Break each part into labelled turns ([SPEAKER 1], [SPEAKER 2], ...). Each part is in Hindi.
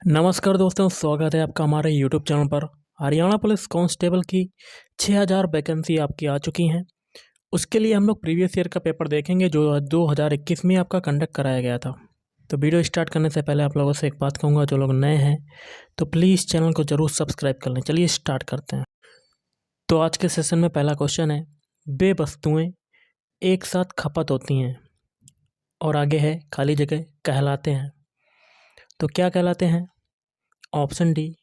[SPEAKER 1] नमस्कार दोस्तों, स्वागत है आपका हमारे यूट्यूब चैनल पर। हरियाणा पुलिस कांस्टेबल की 6000 वैकेंसी आपकी आ चुकी हैं। उसके लिए हम लोग प्रीवियस ईयर का पेपर देखेंगे जो 2021 में आपका कंडक्ट कराया गया था। तो वीडियो स्टार्ट करने से पहले आप लोगों से एक बात कहूँगा, जो लोग नए हैं तो प्लीज़ चैनल को ज़रूर सब्सक्राइब कर लें। चलिए स्टार्ट करते हैं। तो आज के सेशन में पहला क्वेश्चन है, वे वस्तुएँ एक साथ खपत होती हैं और आगे है खाली जगह कहलाते हैं। तो क्या कहलाते हैं? ऑप्शन डी,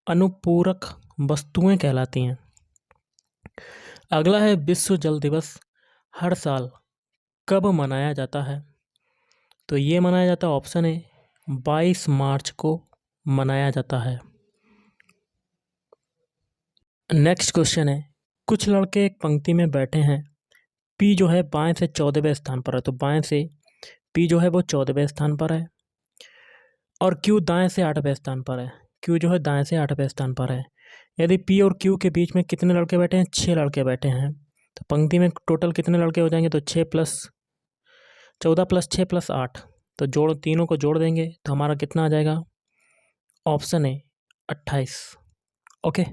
[SPEAKER 1] अनुपूरक वस्तुएं कहलाती हैं। अगला है, विश्व जल दिवस हर साल कब मनाया जाता है? तो ये मनाया जाता है, ऑप्शन ए 22 मार्च को मनाया जाता है। नेक्स्ट क्वेश्चन है, कुछ लड़के एक पंक्ति में बैठे हैं, पी जो है बाएं से 14वें स्थान पर है। तो बाएं से पी जो है वो 14वें स्थान पर है और क्यू दाएं से 8वें स्थान पर है। क्यू जो है दाएं से 8वें स्थान पर है। यदि पी और क्यू के बीच में कितने लड़के बैठे हैं? 6 लड़के बैठे हैं। तो पंक्ति में टोटल कितने लड़के हो जाएंगे? तो 6 + 14 + 6 + 8। तो तीनों को जोड़ देंगे तो हमारा कितना आ जाएगा? Option A 28। ओके।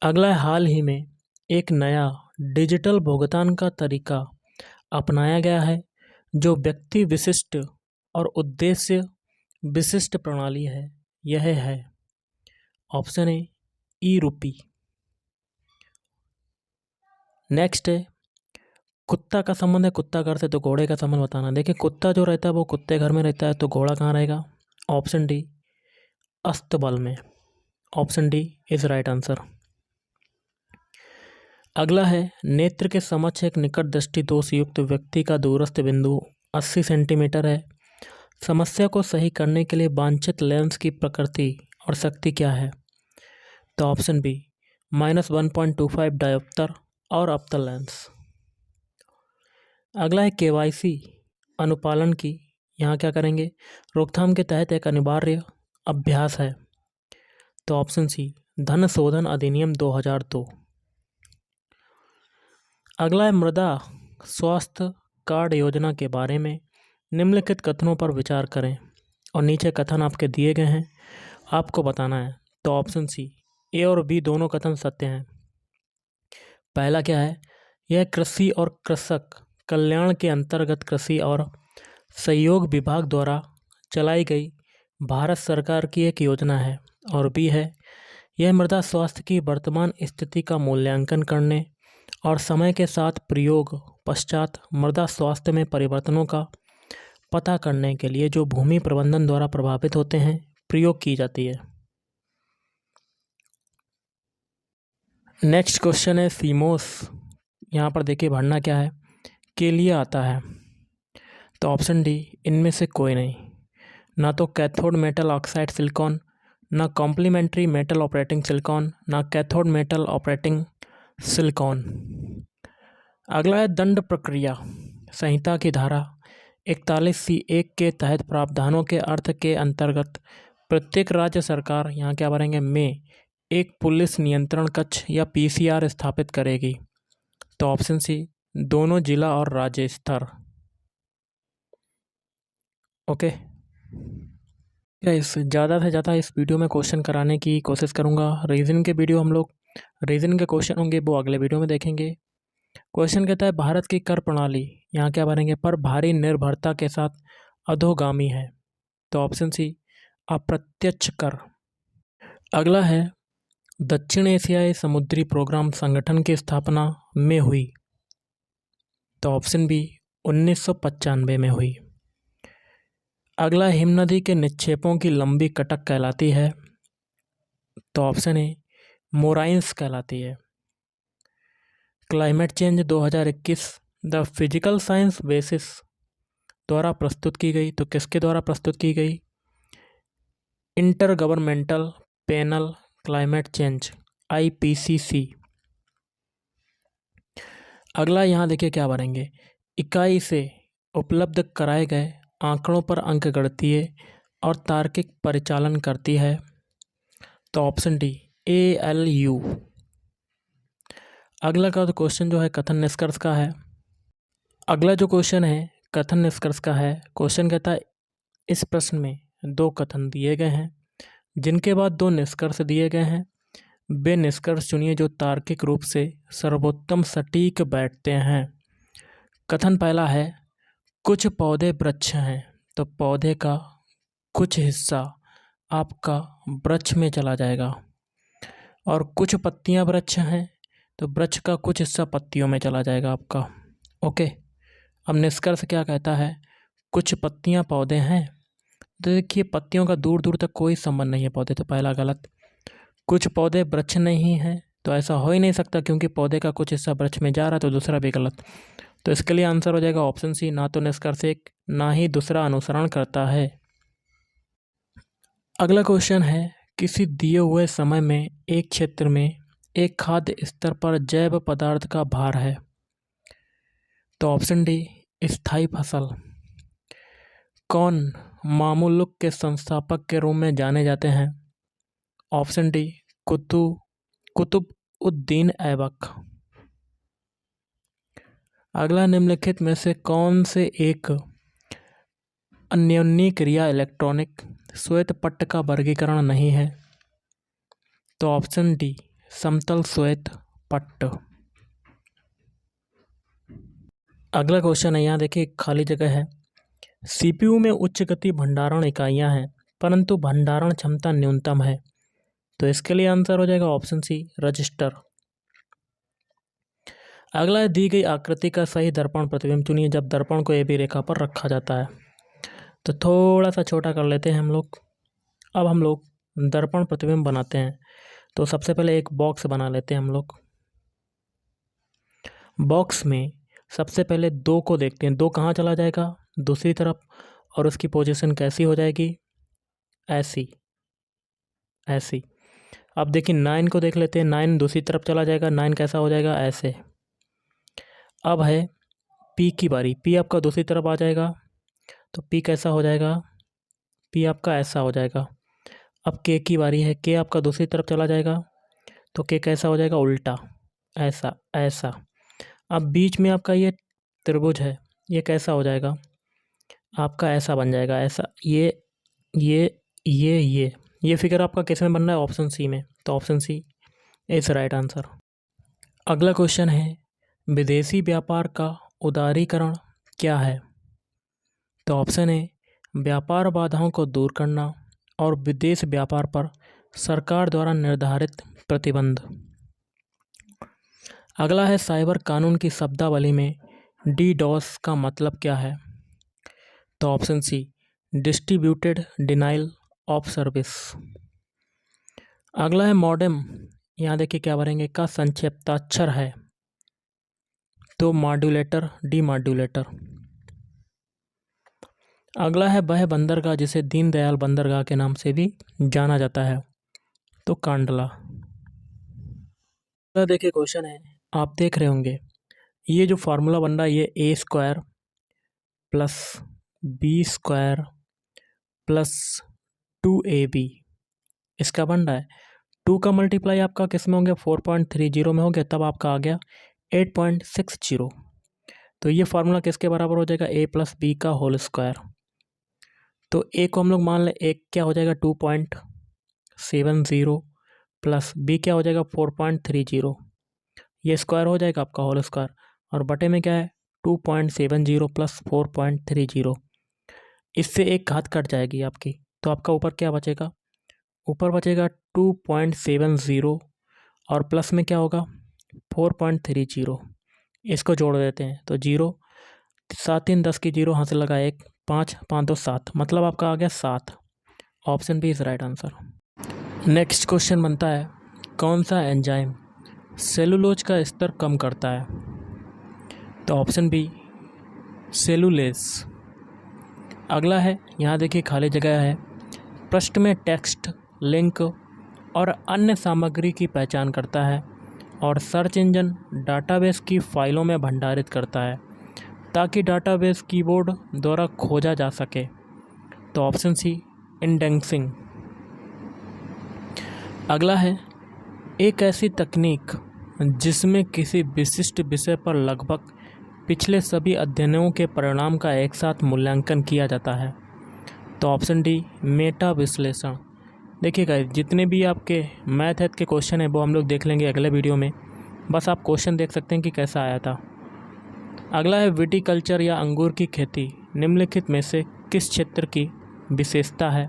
[SPEAKER 1] अगला है, हाल ही में एक नया डिजिटल भुगतान का तरीका अपनाया गया है जो व्यक्ति विशिष्ट और उद्देश्य विशिष्ट प्रणाली है। यह है ऑप्शन ए ई-रूपी। नेक्स्ट है, कुत्ता का संबंध है कुत्ता घर से, तो घोड़े का संबंध बताना। देखिए, कुत्ता जो रहता है वो कुत्ते घर में रहता है, तो घोड़ा कहाँ रहेगा? ऑप्शन डी अस्तबल में। Option D is right answer. अगला है, नेत्र के समक्ष एक निकट दृष्टि दोष युक्त व्यक्ति का दूरस्थ बिंदु 80 सेंटीमीटर है। समस्या को सही करने के लिए वांछित लेंस की प्रकृति और शक्ति क्या है? तो ऑप्शन बी -1.25 डायोप्टर और अवतल लेंस। अगला है, केवाईसी अनुपालन की यहाँ क्या करेंगे? रोकथाम के तहत एक अनिवार्य अभ्यास है। तो ऑप्शन सी धन शोधन अधिनियम 2002। अगला है, मृदा स्वास्थ्य कार्ड योजना के बारे में निम्नलिखित कथनों पर विचार करें और नीचे कथन आपके दिए गए हैं, आपको बताना है। तो ऑप्शन सी ए और बी दोनों कथन सत्य हैं। पहला क्या है? यह कृषि और कृषक कल्याण के अंतर्गत कृषि और सहयोग विभाग द्वारा चलाई गई भारत सरकार की एक योजना है। और बी है, यह मृदा स्वास्थ्य की वर्तमान स्थिति का मूल्यांकन करने और समय के साथ प्रयोग पश्चात मृदा स्वास्थ्य में परिवर्तनों का पता करने के लिए जो भूमि प्रबंधन द्वारा प्रभावित होते हैं प्रयोग की जाती है। नेक्स्ट क्वेश्चन है, सीमोस यहाँ पर देखिए भरना क्या है? के लिए आता है। तो ऑप्शन डी इनमें से कोई नहीं, ना तो कैथोड मेटल ऑक्साइड सिलिकॉन, ना कॉम्प्लीमेंट्री मेटल ऑपरेटिंग सिलिकॉन, ना कैथोड मेटल ऑपरेटिंग सिलिकॉन। अगला है, दंड प्रक्रिया संहिता की धारा 41C1 के तहत प्रावधानों के अर्थ के अंतर्गत प्रत्येक राज्य सरकार यहाँ क्या भरेंगे? में एक पुलिस नियंत्रण कक्ष या PCR स्थापित करेगी। तो ऑप्शन सी दोनों जिला और राज्य स्तर। ओके गाइस, ज़्यादा से ज़्यादा इस वीडियो में क्वेश्चन कराने की कोशिश करूँगा। रीजनिंग के वीडियो हम लोग रीजनिंग के क्वेश्चन होंगे वो अगले वीडियो में देखेंगे। क्वेश्चन कहता है, भारत की कर प्रणाली यहाँ क्या भरेंगे? पर भारी निर्भरता के साथ अधोगामी है। तो ऑप्शन सी अप्रत्यक्ष कर। अगला है, दक्षिण एशियाई समुद्री प्रोग्राम संगठन की स्थापना में हुई। तो ऑप्शन बी 1995 में हुई। अगला, हिमनदी के निक्षेपों की लंबी कटक कहलाती है। तो ऑप्शन ए मोराइंस कहलाती है। Climate change 2021 the physical science basis द्वारा प्रस्तुत की गई। तो किसके द्वारा प्रस्तुत की गई? Inter governmental panel climate change IPCC। अगला यहाँ देखिए क्या भरेंगे? इकाई से उपलब्ध कराए गए आंकड़ों पर अंक गणितीय और तार्किक परिचालन करती है। तो ऑप्शन डी ALU। अगला का क्वेश्चन जो है कथन निष्कर्ष का है। अगला जो क्वेश्चन है कथन निष्कर्ष का है। क्वेश्चन कहता है, इस प्रश्न में 2 कथन दिए गए हैं, जिनके बाद दो निष्कर्ष दिए गए हैं, वे निष्कर्ष चुनिए जो तार्किक रूप से सर्वोत्तम सटीक बैठते हैं। कथन पहला है, कुछ पौधे वृक्ष हैं, तो पौधे का कुछ हिस्सा आपका वृक्ष में चला जाएगा। और कुछ पत्तियां वृक्ष हैं, तो वृक्ष का कुछ हिस्सा पत्तियों में चला जाएगा आपका। ओके, अब निष्कर्ष क्या कहता है, कुछ पत्तियां पौधे हैं, तो देखिए पत्तियों का दूर दूर तक कोई संबंध नहीं है पौधे, तो पहला गलत। कुछ पौधे वृक्ष नहीं हैं, तो ऐसा हो ही नहीं सकता क्योंकि पौधे का कुछ हिस्सा वृक्ष में जा रहा है, तो दूसरा भी गलत। तो इसके लिए आंसर हो जाएगा ऑप्शन सी, ना तो निष्कर्ष एक ना ही दूसरा अनुसरण करता है। अगला क्वेश्चन है, किसी दिए हुए समय में एक क्षेत्र में एक खाद्य स्तर पर जैव पदार्थ का भार है, तो ऑप्शन डी स्थायी फसल। कौन मामुलुक के संस्थापक के रूप में जाने जाते हैं, ऑप्शन डी कुतुब-उद-दीन ऐबक। अगला, निम्नलिखित में से कौन से एक अन्योन्य क्रिया इलेक्ट्रॉनिक श्वेत पट्ट का वर्गीकरण नहीं है, तो ऑप्शन डी समतल श्वेत पट्ट। अगला क्वेश्चन है, यहाँ देखिए खाली जगह है। सीपीयू में उच्च गति भंडारण इकाइयाँ हैं परंतु भंडारण क्षमता न्यूनतम है, तो इसके लिए आंसर हो जाएगा ऑप्शन सी रजिस्टर। अगला है, दी गई आकृति का सही दर्पण प्रतिबिंब चुनिए जब दर्पण को ए बी रेखा पर रखा जाता है। तो थोड़ा सा छोटा कर लेते हैं हम लोग। अब हम लोग दर्पण प्रतिबिंब बनाते हैं, तो सबसे पहले एक बॉक्स बना लेते हैं हम लोग। बॉक्स में सबसे पहले दो को देखते हैं, दो कहाँ चला जाएगा, दूसरी तरफ, और उसकी पोजीशन कैसी हो जाएगी, ऐसी ऐसी। अब देखिए 9 को देख लेते हैं, 9 दूसरी तरफ चला जाएगा, 9 कैसा हो जाएगा, ऐसे। अब है पी की बारी, पी आपका दूसरी तरफ आ जाएगा, तो पी कैसा हो जाएगा, पी आपका ऐसा हो जाएगा। अब के की बारी है, के आपका दूसरी तरफ चला जाएगा, तो के कैसा हो जाएगा, उल्टा, ऐसा ऐसा। अब बीच में आपका ये त्रिभुज है, ये कैसा हो जाएगा आपका, ऐसा बन जाएगा, ऐसा। ये फिगर आपका किस में बन रहा है, ऑप्शन सी में, तो option C is right answer. अगला क्वेश्चन है, विदेशी व्यापार का उदारीकरण क्या है, तो ऑप्शन ए व्यापार बाधाओं को दूर करना और विदेश व्यापार पर सरकार द्वारा निर्धारित प्रतिबंध। अगला है, साइबर कानून की शब्दावली में डीडॉस का मतलब क्या है, तो option C distributed denial of service. अगला है, मॉडेम, यहाँ देखिए क्या भरेंगे, का संक्षिप्ताक्षर है, तो मॉड्यूलेटर, डीमॉड्यूलेटर। अगला है, वह बंदरगाह जिसे दीनदयाल बंदरगाह के नाम से भी जाना जाता है, तो कांडला। देखिए क्वेश्चन है, आप देख रहे होंगे ये जो फार्मूला बन रहा है, ये A square plus B square plus 2ab इसका बन रहा है। 2 का मल्टीप्लाई आपका किस में हो गया, 4.30 में हो गया, तब आपका आ गया 8.60। तो ये फार्मूला किसके बराबर हो जाएगा, a प्लस बी का होल स्क्वायर। तो a को हम लोग मान लें, एक क्या हो जाएगा 2.70 प्लस बी क्या हो जाएगा 4.30, ये स्क्वायर हो जाएगा आपका होल स्क्वायर, और बटे में क्या है 2.70 प्लस 4.30, इससे एक घात कट जाएगी आपकी, तो आपका ऊपर क्या बचेगा, ऊपर बचेगा 2.70 और प्लस में क्या होगा 4.30, इसको जोड़ देते हैं तो 0, 7 3 10 की 0 हाथ से लगा 1, 5 5 2 7, मतलब आपका आ गया 7। Option B is right answer. Next question बनता है, कौन सा एंजाइम सेलुलोज का स्तर कम करता है, तो ऑप्शन बी सेलुलेज। अगला है, यहाँ देखिए खाली जगह है, पृष्ठ में टेक्स्ट, लिंक और अन्य सामग्री की पहचान करता है और सर्च इंजन डाटाबेस की फाइलों में भंडारित करता है ताकि डाटाबेस कीबोर्ड द्वारा खोजा जा सके, तो ऑप्शन सी इंडेक्सिंग। अगला है, एक ऐसी तकनीक जिसमें किसी विशिष्ट विषय पर लगभग पिछले सभी अध्ययनों के परिणाम का एक साथ मूल्यांकन किया जाता है, तो ऑप्शन डी मेटा विश्लेषण। देखिए गाइस, जितने भी आपके मैथ के क्वेश्चन हैं वो हम लोग देख लेंगे अगले वीडियो में। बस आप क्वेश्चन देख सकते हैं कि कैसा आया था। अगला है विटिकल्चर या अंगूर की खेती निम्नलिखित में से किस क्षेत्र की विशेषता है?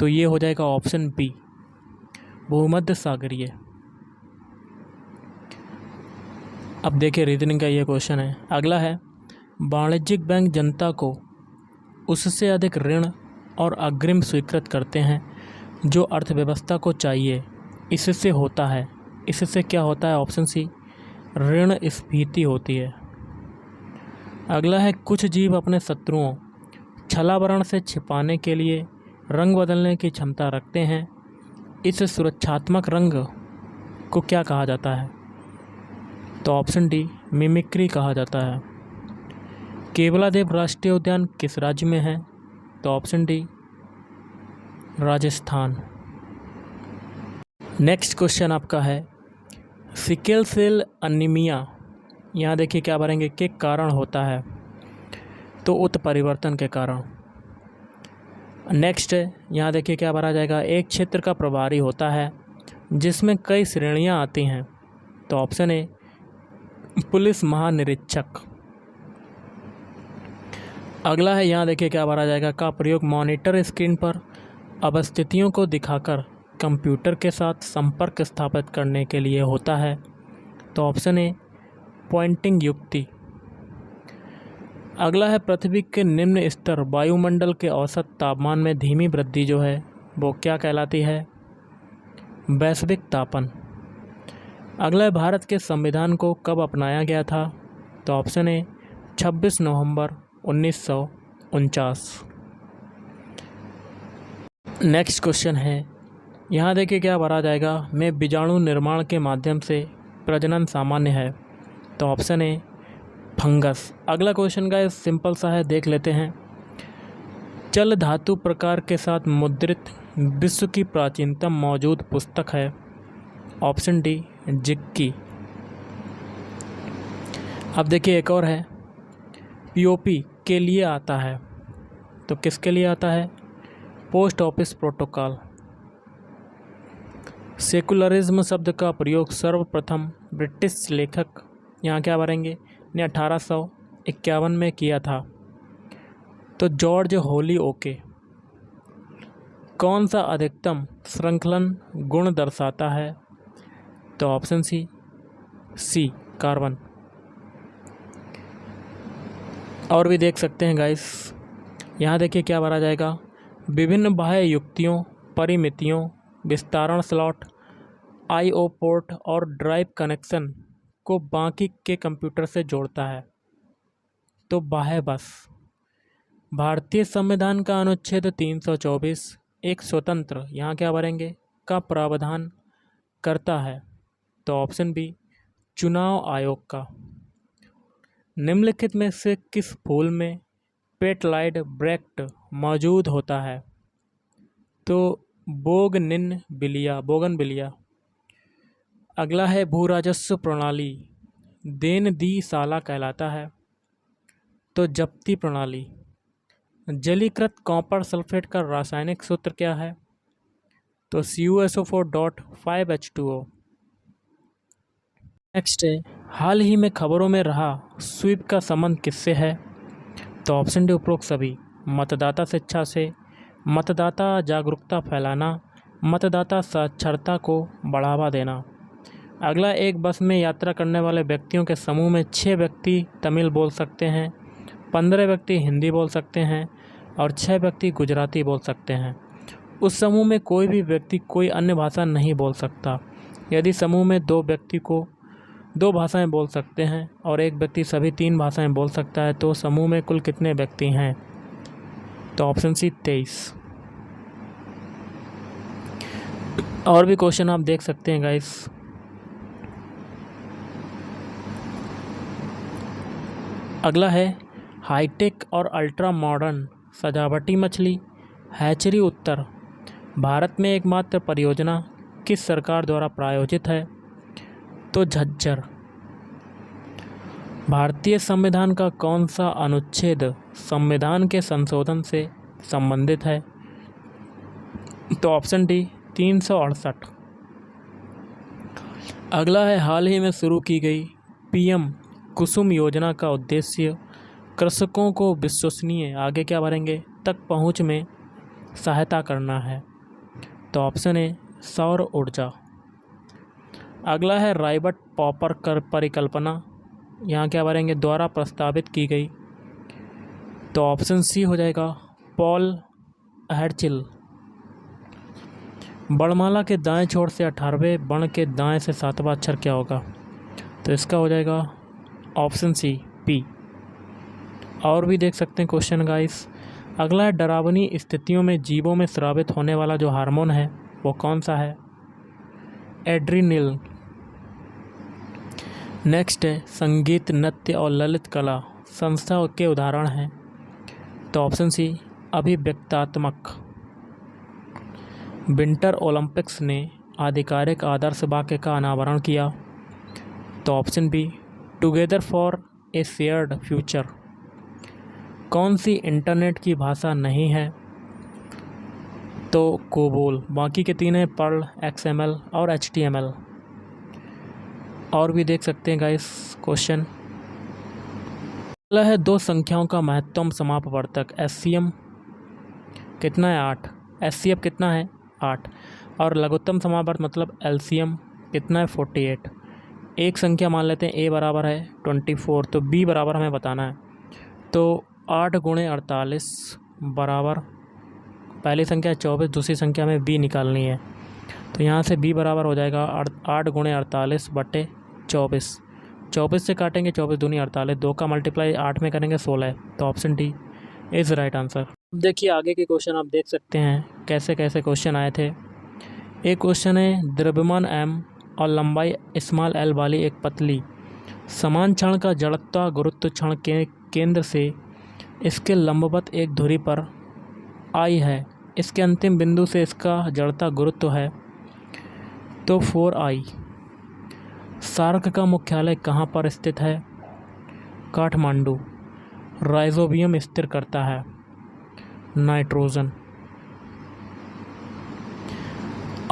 [SPEAKER 1] तो ये हो जाएगा ऑप्शन बी, भूमध्य सागरीय। अब देखिए रीजनिंग का ये क्वेश्चन है। अगला है वाणिज्यिक बैंक जनता को उससे अधिक ऋण और अग्रिम स्वीकृत करते हैं जो अर्थव्यवस्था को चाहिए। इससे होता है, इससे क्या होता है? ऑप्शन सी, ऋण स्फीति होती है। अगला है कुछ जीव अपने शत्रुओं छलावरण से छिपाने के लिए रंग बदलने की क्षमता रखते हैं। इस सुरक्षात्मक रंग को क्या कहा जाता है? तो ऑप्शन डी, मिमिक्री कहा जाता है। केवलादेव राष्ट्रीय उद्यान किस राज्य में है? तो option D, Rajasthan. Next question आपका है सिकल सेल अनीमिया, यहाँ देखिए क्या भरेंगे, के कारण होता है? तो उत्परिवर्तन के कारण। नेक्स्ट है, यहाँ देखिए क्या भरा जाएगा, एक क्षेत्र का प्रभारी होता है जिसमें कई श्रेणियाँ आती हैं। तो ऑप्शन ए, पुलिस महानिरीक्षक। अगला है, यहाँ देखिए क्या भरा जाएगा, का प्रयोग मॉनिटर स्क्रीन पर अवस्थितियों को दिखाकर कंप्यूटर के साथ संपर्क स्थापित करने के लिए होता है। तो ऑप्शन ए, पॉइंटिंग युक्ति। अगला है पृथ्वी के निम्न स्तर वायुमंडल के औसत तापमान में धीमी वृद्धि जो है वो क्या कहलाती है? वैश्विक तापन। अगला है भारत के संविधान को कब अपनाया गया था? तो option A, 26 November 1949। Next question है, यहाँ देखिए क्या भरा जाएगा, में बीजाणु निर्माण के माध्यम से प्रजनन सामान्य है। तो ऑप्शन ए, फंगस। अगला क्वेश्चन का सिंपल सा है, देख लेते हैं। चल धातु प्रकार के साथ मुद्रित विश्व की प्राचीनतम मौजूद पुस्तक है। ऑप्शन डी, जिक्की। अब देखिए एक और है, पीओपी के लिए आता है। तो किसके लिए आता है? Post office protocol. सेकुलरिज्म शब्द का प्रयोग सर्वप्रथम ब्रिटिश लेखक, यहाँ क्या भरेंगे, ने 1851 में किया था। तो जॉर्ज होली ओके। कौन सा अधिकतम श्रृंखलन गुण दर्शाता है? तो ऑप्शन सी, कार्बन। और भी देख सकते हैं गाइस, यहाँ देखिए क्या भरा जाएगा, विभिन्न बाह्य युक्तियों, परिमितियों, विस्तारण स्लॉट, आईओ पोर्ट और ड्राइव कनेक्शन को बाकी के कंप्यूटर से जोड़ता है। तो बाह्य बस। भारतीय संविधान का अनुच्छेद 324 एक स्वतंत्र, यहाँ क्या भरेंगे, का प्रावधान करता है। तो ऑप्शन बी, चुनाव आयोग का। निम्नलिखित में से किस फूल में पेटलाइड ब्रैक्ट मौजूद होता है? तो बोगनविलिया। अगला है भूराजस्व प्रणाली देन दी साला कहलाता है। तो जप्ती प्रणाली। जलीकृत कॉपर सल्फेट का रासायनिक सूत्र क्या है? तो CuSO4.5H2O। नेक्स्ट है, हाल ही में खबरों में रहा स्वीप का संबंध किससे है? तो ऑप्शन डी, उपरोक्त सभी। मतदाता शिक्षा से, मतदाता जागरूकता फैलाना, मतदाता साक्षरता को बढ़ावा देना। अगला, एक बस में यात्रा करने वाले व्यक्तियों के समूह में 6 व्यक्ति तमिल बोल सकते हैं, 15 व्यक्ति हिंदी बोल सकते हैं और 6 व्यक्ति गुजराती बोल सकते हैं। उस समूह में कोई भी व्यक्ति कोई अन्य भाषा नहीं बोल सकता। यदि समूह में 2 व्यक्ति को 2 भाषाएं बोल सकते हैं और एक व्यक्ति सभी 3 भाषाएं बोल सकता है, तो समूह में कुल कितने व्यक्ति हैं? तो ऑप्शन सी, 23। और भी क्वेश्चन आप देख सकते हैं गाइस। अगला है, हाईटेक और अल्ट्रा मॉडर्न सजावटी मछली हैचरी उत्तर भारत में एकमात्र परियोजना किस सरकार द्वारा प्रायोजित है? तो झज्जर। भारतीय संविधान का कौन सा अनुच्छेद संविधान के संशोधन से संबंधित है? तो ऑप्शन डी 368। अगला है हाल ही में शुरू की गई पीएम कुसुम योजना का उद्देश्य कृषकों को विश्वसनीय आगे क्या भरेंगे तक पहुंच में सहायता करना है। तो ऑप्शन ए सौर ऊर्जा। अगला है राइबर्ट पॉपर कर परिकल्पना यहाँ क्या भरेंगे द्वारा प्रस्तावित की गई। तो ऑप्शन सी हो जाएगा पॉल एहरचिल। वर्णमाला के दाएं छोर से 18वें वर्ण के दाएं से 7वां अक्षर क्या होगा। तो इसका हो जाएगा ऑप्शन सी पी। और भी देख सकते हैं क्वेश्चन गाइस। अगला है डरावनी स्थितियों में जीवों में स्रावित होने वाला जो हार्मोन है वो कौन सा है। एड्रीनल। नेक्स्ट है संगीत नृत्य और ललित कला संस्था के उदाहरण हैं। तो ऑप्शन सी अभिव्यक्तात्मक। विंटर ओलंपिक्स ने आधिकारिक आदर्श वाक्य का अनावरण किया। तो option be together for a shared future. कौन सी इंटरनेट की भाषा नहीं है। तो कोबोल। बाकी के 3 हैं पर्ल, XML और HTML। और भी देख सकते हैं गाइस क्वेश्चन। अगला है 2 संख्याओं का महत्तम समापवर्तक SCM कितना है 8। SCF कितना है 8। और लघुत्तम समापवर्तक मतलब LCM कितना है 48। एक संख्या मान लेते हैं A बराबर है 24 तो B बराबर हमें बताना है। तो 8 गुणे 48 बराबर पहली संख्या 24 दूसरी संख्या में B निकालनी है। तो यहाँ से B बराबर हो जाएगा 8 गुणे 48 बटे 24। 24 से काटेंगे 24 दूनी 48 2 का मल्टीप्लाई 8 में करेंगे 16। तो option D is right answer. देखिए आगे के क्वेश्चन आप देख सकते हैं कैसे कैसे क्वेश्चन आए थे। एक क्वेश्चन है द्रव्यमान m और लंबाई स्मॉल l वाली एक पतली समान क्षण का जड़त्व गुरुत्व क्षण के केंद्र से इसके लंबवत एक धुरी पर I है। इसके अंतिम बिंदु से इसका जड़ता गुरुत्व है तो 4I। सार्क का मुख्यालय कहाँ पर स्थित है। काठमांडू। राइजोबियम स्थिर करता है नाइट्रोजन।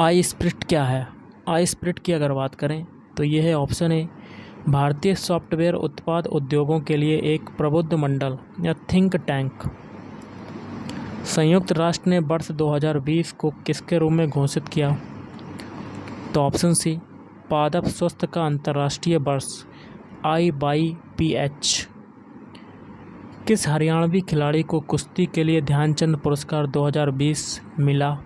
[SPEAKER 1] आई स्प्रिट क्या है। आई स्प्रिट की अगर बात करें तो यह है ऑप्शन ए भारतीय सॉफ्टवेयर उत्पाद उद्योगों के लिए एक प्रबुद्ध मंडल या थिंक टैंक। संयुक्त राष्ट्र ने वर्ष 2020 को किसके रूप में घोषित किया। तो ऑप्शन सी पादप स्वास्थ्य का अंतर्राष्ट्रीय वर्ष IYPH। किस हरियाणवी खिलाड़ी को कुश्ती के लिए ध्यानचंद पुरस्कार 2020 मिला।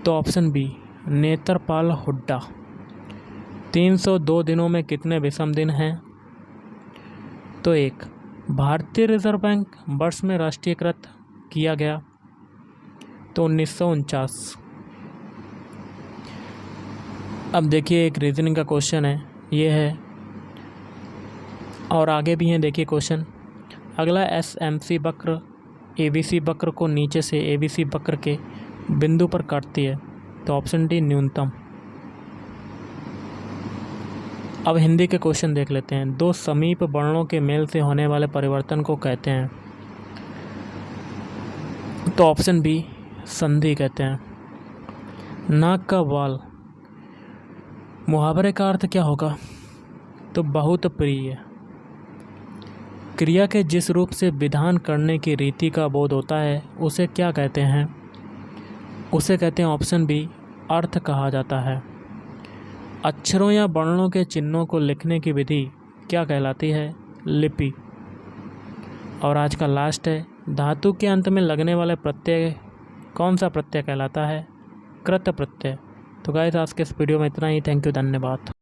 [SPEAKER 1] तो ऑप्शन बी नेत्रपाल हुड्डा। 302 दिनों में कितने विषम दिन हैं। तो 1 भारतीय रिजर्व बैंक वर्ष में राष्ट्रीयकृत किया गया। तो 1949। अब देखिए एक रीजनिंग का क्वेश्चन है ये है और आगे भी हैं देखिए क्वेश्चन। अगला SMC वक्र ABC वक्र को नीचे से ABC वक्र के बिंदु पर काटती है। तो ऑप्शन डी न्यूनतम। अब हिंदी के क्वेश्चन देख लेते हैं। 2 समीप वर्णों के मेल से होने वाले परिवर्तन को कहते हैं। तो ऑप्शन बी संधि कहते हैं। नाक का बाल मुहावरे का अर्थ क्या होगा। तो बहुत प्रिय। क्रिया के जिस रूप से विधान करने की रीति का बोध होता है उसे क्या कहते हैं। उसे कहते हैं ऑप्शन बी अर्थ कहा जाता है। अक्षरों या वर्णों के चिन्हों को लिखने की विधि क्या कहलाती है। लिपि। और आज का लास्ट है धातु के अंत में लगने वाले प्रत्यय कौन सा प्रत्यय कहलाता है। कृत प्रत्यय। तो गाइस आज के इस वीडियो में इतना ही। थैंक यू धन्यवाद।